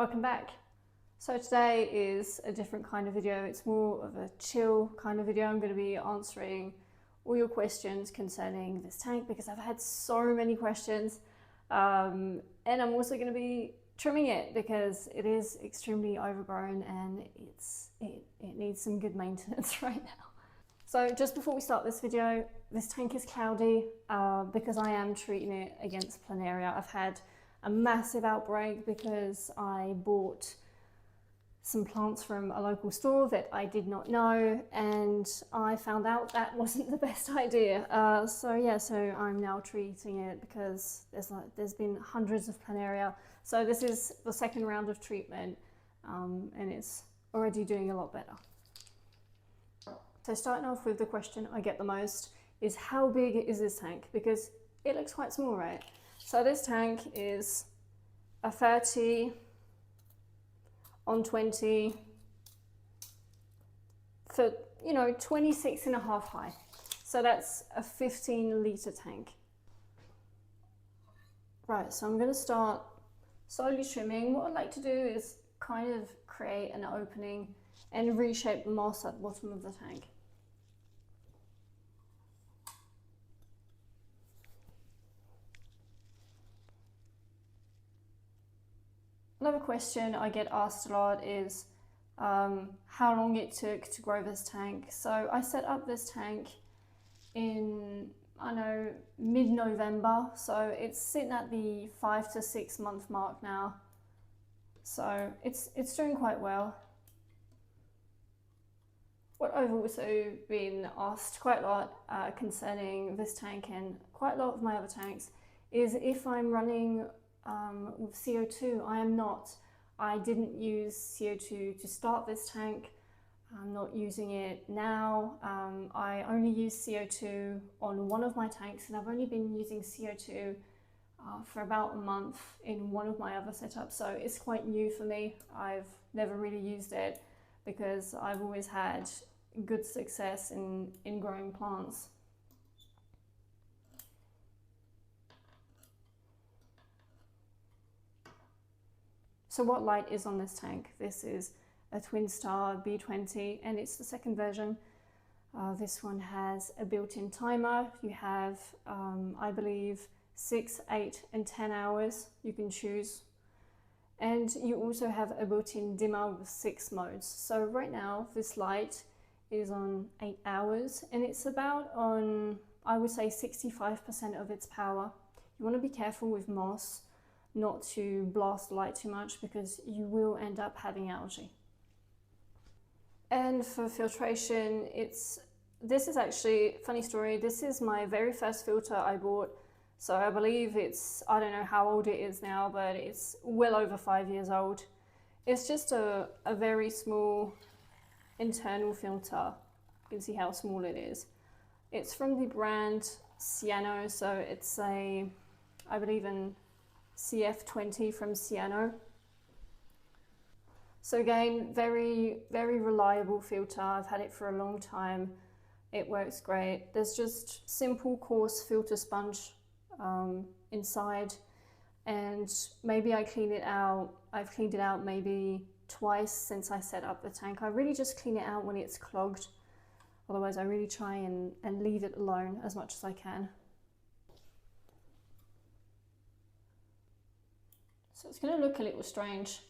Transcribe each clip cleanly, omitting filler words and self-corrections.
Welcome back. So today is a different kind of video. It's more of a chill kind of video. I'm going to be answering all your questions concerning this tank because I've had so many questions, and I'm also going to be trimming it because it is extremely overgrown and it needs some good maintenance right now. So just before we start this video, this tank is cloudy because I am treating it against planaria. I've had a massive outbreak because I bought some plants from a local store that I did not know, and I found out that wasn't the best idea. So I'm now treating it because there's been hundreds of planaria. So this is the second round of treatment, and it's already doing a lot better. So starting off with the question I get the most is, how big is this tank? Because it looks quite small, right? So this tank is a 30 on 20 for, 26.5 high. So that's a 15-litre tank. Right, so I'm going to start slowly trimming. What I'd like to do is kind of create an opening and reshape the moss at the bottom of the tank. Another question I get asked a lot is how long it took to grow this tank. So I set up this tank in, mid-November. So it's sitting at the 5 to 6 month mark now. So it's doing quite well. What I've also been asked quite a lot concerning this tank and quite a lot of my other tanks is if I'm running with CO2. I am not. I didn't use CO2 to start this tank. I'm not using it now. I only use CO2 on one of my tanks, and I've only been using CO2 for about a month in one of my other setups, so it's quite new for me. I've never really used it because I've always had good success in growing plants. So what light is on this tank? This is a Twin Star B20 and it's the second version. This one has a built-in timer. You have, I believe, 6, 8 and 10 hours you can choose. And you also have a built-in dimmer with 6 modes. So right now this light is on 8 hours and it's about on, I would say, 65% of its power. You want to be careful with moss not to blast the light too much because you will end up having algae. And for filtration, this is actually, funny story, this is my very first filter I bought. So I believe I don't know how old it is now, but it's well over 5 years old. It's just a very small internal filter. You can see how small it is. It's from the brand Ciano, so it's I believe in CF20 from Ciano. So again, very, very reliable filter. I've had it for a long time. It works great. There's just simple coarse filter sponge inside, and maybe I clean it out. I've cleaned it out maybe twice since I set up the tank. I really just clean it out when it's clogged. Otherwise, I really try and leave it alone as much as I can. So it's going to look a little strange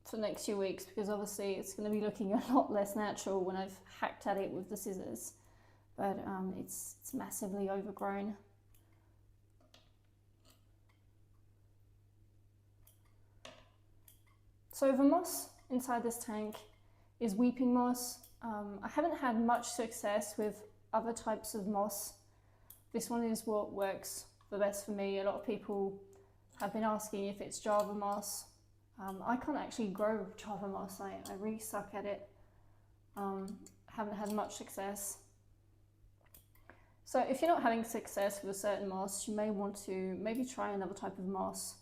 for the next few weeks because obviously it's going to be looking a lot less natural when I've hacked at it with the scissors, but it's massively overgrown. So the moss inside this tank is weeping moss. I haven't had much success with other types of moss. This one is what works the best for me. A lot of people have been asking if it's Java moss. I can't actually grow Java moss. I really suck at it. Haven't had much success. So if you're not having success with a certain moss, you may want to maybe try another type of moss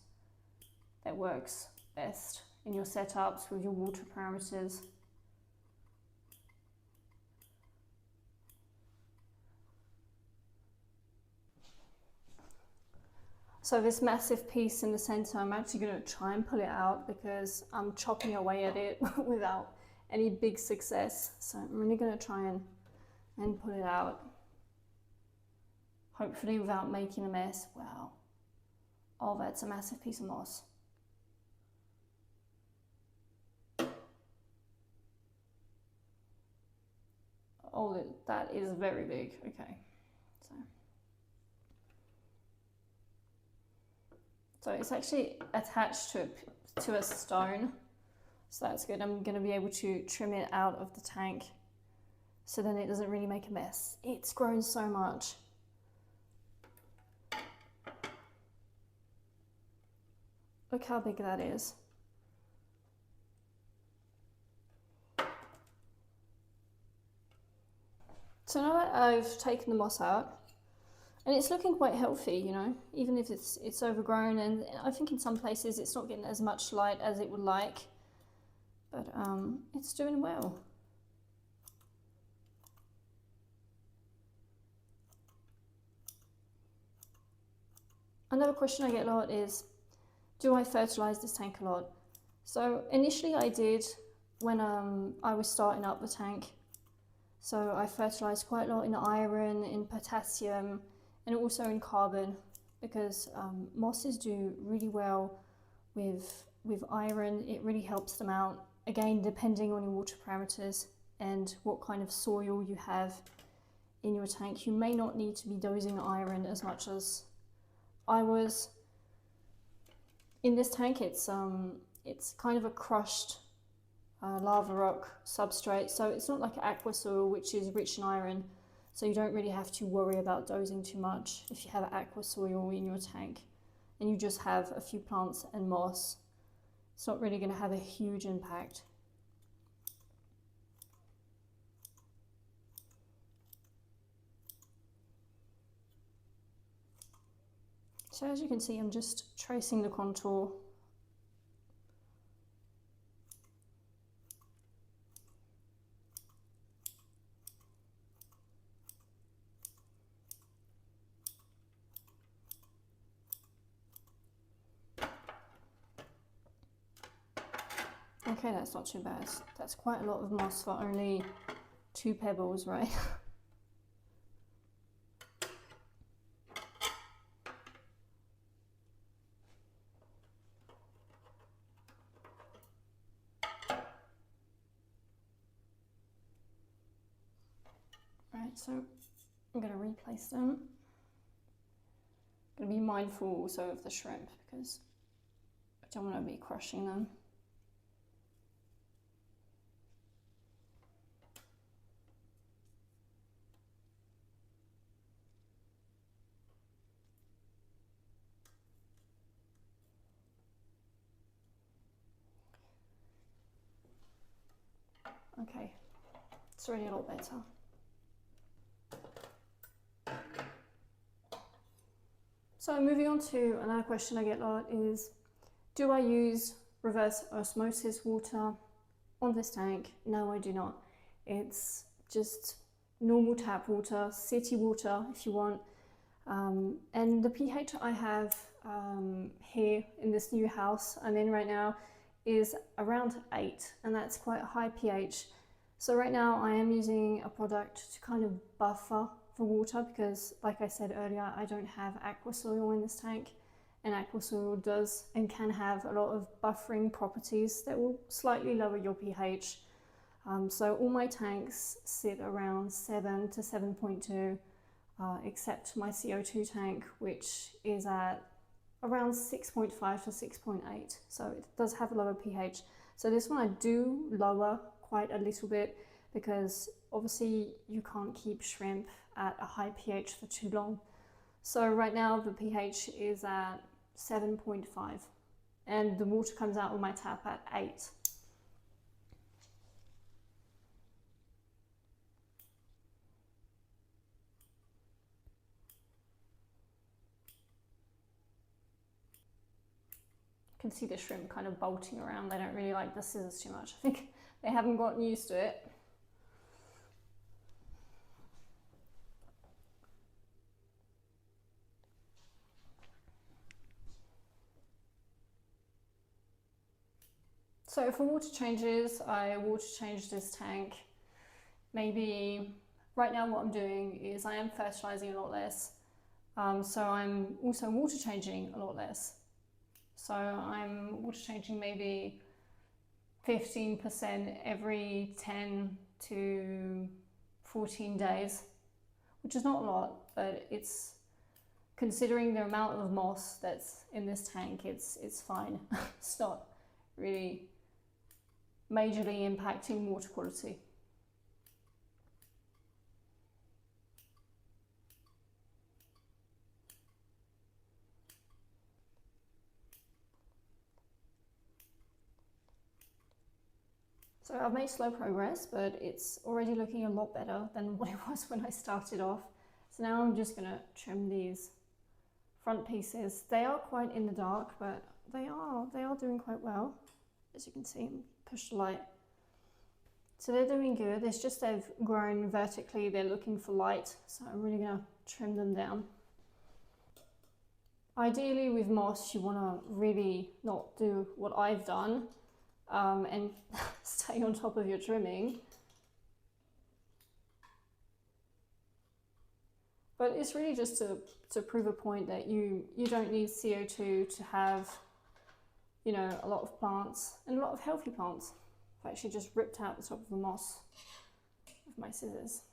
that works best in your setups with your water parameters. So this massive piece in the center, I'm actually going to try and pull it out because I'm chopping away at it without any big success. So I'm really going to try and pull it out. Hopefully without making a mess. Wow. Oh, that's a massive piece of moss. Oh, that is very big. Okay. So it's actually attached to a stone, so that's good. I'm going to be able to trim it out of the tank so then it doesn't really make a mess. It's grown so much. Look how big that is. So now that I've taken the moss out, and it's looking quite healthy, you know, even if it's overgrown, and I think in some places it's not getting as much light as it would like, but it's doing well. Another question I get a lot is, do I fertilize this tank a lot? So initially I did when I was starting up the tank. So I fertilized quite a lot in iron, in potassium, and also in carbon, because mosses do really well with iron. It really helps them out. Again, depending on your water parameters and what kind of soil you have in your tank, you may not need to be dosing iron as much as I was. In this tank, it's kind of a crushed lava rock substrate, so it's not like aqua soil, which is rich in iron. So you don't really have to worry about dosing too much if you have aqua soil in your tank and you just have a few plants and moss. It's not really going to have a huge impact. So as you can see, I'm just tracing the contour. Okay, that's not too bad. That's quite a lot of moss for only 2 pebbles, right? Right, so I'm going to replace them. I'm going to be mindful also of the shrimp because I don't want to be crushing them. Okay, it's already a lot better. So moving on to another question I get a lot is, do I use reverse osmosis water on this tank? No, I do not. It's just normal tap water, city water if you want. And the pH I have here in this new house I'm in right now is around 8, and that's quite a high pH. So right now I am using a product to kind of buffer the water because, like I said earlier, I don't have aqua soil in this tank, and aqua soil does and can have a lot of buffering properties that will slightly lower your pH. So all my tanks sit around 7 to 7.2, except my CO2 tank, which is at around 6.5 to 6.8. So it does have a lower pH. So this one I do lower quite a little bit because obviously you can't keep shrimp at a high pH for too long. So right now the pH is at 7.5 and the water comes out of my tap at 8. You can see the shrimp kind of bolting around. They don't really like the scissors too much. I think they haven't gotten used to it. So for water changes, I water change this tank. Maybe right now what I'm doing is I am fertilizing a lot less. So I'm also water changing a lot less. So I'm water changing maybe 15% every 10 to 14 days, which is not a lot, but it's, considering the amount of moss that's in this tank, it's fine. It's not really majorly impacting water quality. So I've made slow progress, but it's already looking a lot better than what it was when I started off. So now I'm just gonna trim these front pieces. They are quite in the dark, but they are doing quite well. As you can see, push the light. So they're doing good. It's just they've grown vertically. They're looking for light. So I'm really gonna trim them down. Ideally with moss, you wanna really not do what I've done and stay on top of your trimming. But it's really just to prove a point that you don't need CO2 to have, you know, a lot of plants and a lot of healthy plants. I've actually just ripped out the top of the moss with my scissors.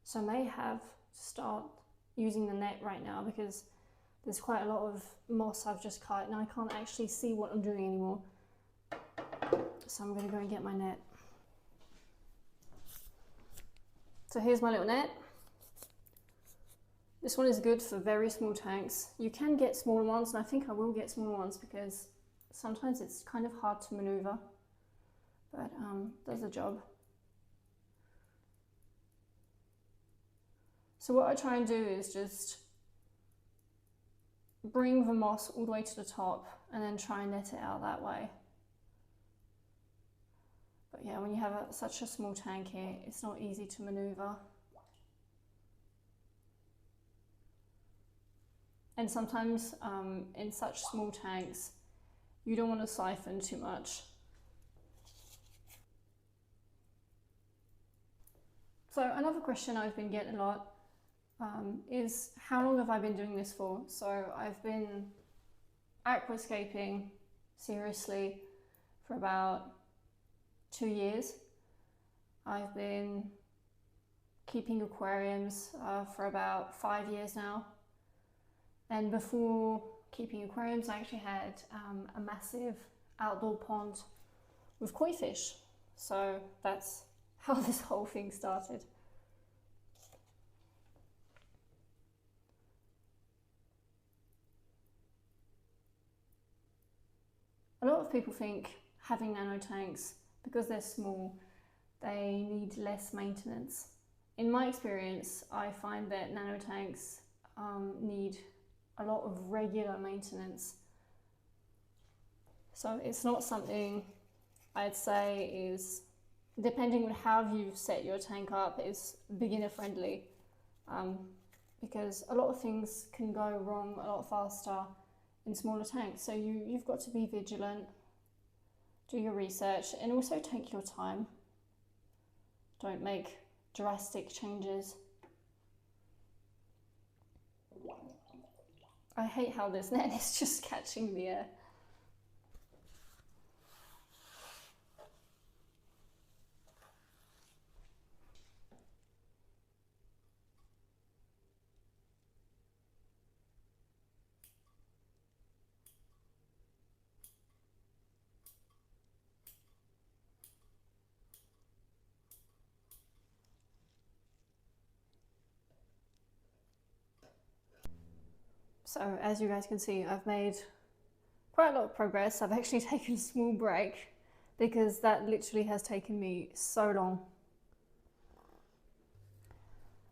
So I may have to start using the net right now because there's quite a lot of moss I've just cut and I can't actually see what I'm doing anymore. So I'm going to go and get my net. So here's my little net. This one is good for very small tanks. You can get smaller ones, and I think I will get smaller ones because sometimes it's kind of hard to maneuver, but does the job. So what I try and do is just bring the moss all the way to the top and then try and net it out that way. But yeah, when you have such a small tank here, it's not easy to maneuver. And sometimes in such small tanks, you don't want to siphon too much. So another question I've been getting a lot is how long have I been doing this for? So I've been aquascaping seriously for about 2 years. I've been keeping aquariums for about 5 years now. And before keeping aquariums, I actually had a massive outdoor pond with koi fish. So that's how this whole thing started. A lot of people think having nano tanks, because they're small, they need less maintenance. In my experience, I find that nano tanks need a lot of regular maintenance. So it's not something I'd say is, depending on how you've set your tank up, is beginner friendly, because a lot of things can go wrong a lot faster in smaller tanks. So you've got to be vigilant, do your research, and also take your time. Don't make drastic changes. I hate how this net is just catching the air. So as you guys can see, I've made quite a lot of progress. I've actually taken a small break because that literally has taken me so long.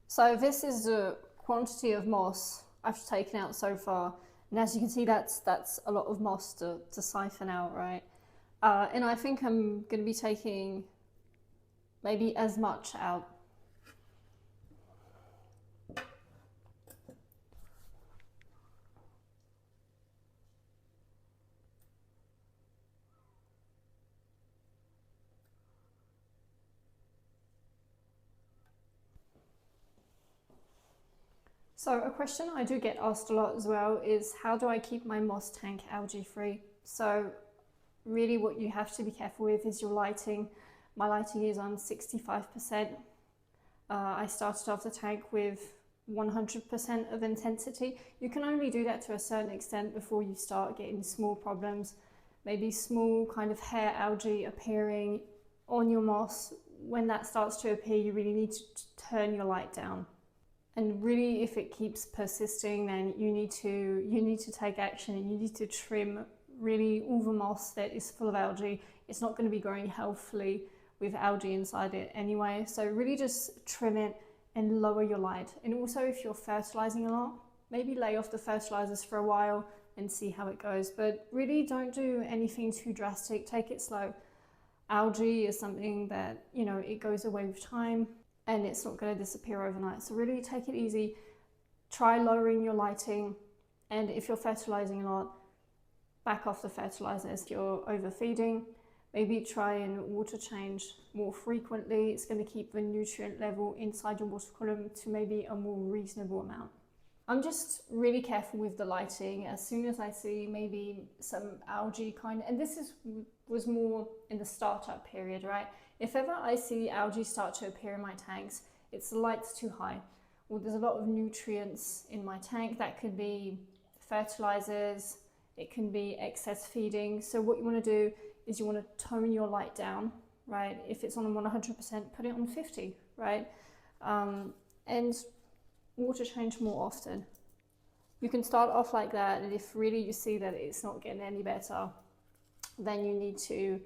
So this is the quantity of moss I've taken out so far. And as you can see, that's a lot of moss to siphon out, right? And I think I'm going to be taking maybe as much out. So a question I do get asked a lot as well is, how do I keep my moss tank algae free? So really what you have to be careful with is your lighting. My lighting is on 65%. I started off the tank with 100% of intensity. You can only do that to a certain extent before you start getting small problems, maybe small kind of hair algae appearing on your moss. When that starts to appear, you really need to turn your light down. And really, if it keeps persisting, then you need to take action, and you need to trim really all the moss that is full of algae. It's not going to be growing healthily with algae inside it anyway. So really just trim it and lower your light. And also, if you're fertilizing a lot, maybe lay off the fertilizers for a while and see how it goes. But really don't do anything too drastic. Take it slow. Algae is something that, you know, it goes away with time, and it's not going to disappear overnight. So really take it easy, try lowering your lighting, and if you're fertilizing a lot, back off the fertilizers. If you're overfeeding, maybe try and water change more frequently. It's going to keep the nutrient level inside your water column to maybe a more reasonable amount. I'm just really careful with the lighting. As soon as I see maybe some algae and this was more in the startup period, right? If ever I see algae start to appear in my tanks, it's the light's too high, or there's a lot of nutrients in my tank. That could be fertilizers, it can be excess feeding. So what you want to do is you want to tone your light down, right? If it's on 100%, put it on 50, right? And water change more often. You can start off like that, and if really you see that it's not getting any better, then you need to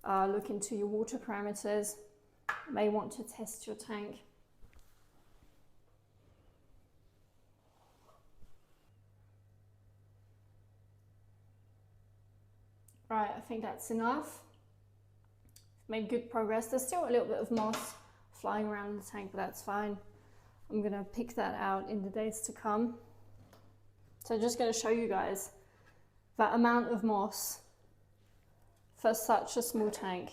look into your water parameters. You may want to test your tank. Right, I think that's enough. Made good progress. There's still a little bit of moss flying around in the tank, but that's fine. I'm gonna pick that out in the days to come. So I'm just gonna show you guys that amount of moss for such a small tank.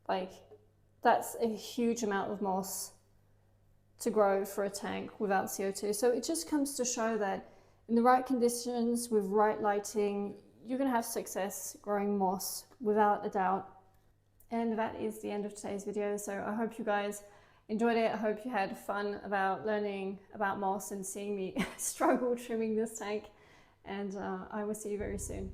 Like, that's a huge amount of moss to grow for a tank without CO2. So it just comes to show that in the right conditions, with right lighting, you're gonna have success growing moss without a doubt. And that is the end of today's video. So I hope you guys enjoyed it. I hope you had fun about learning about moss and seeing me struggle trimming this tank. And I will see you very soon.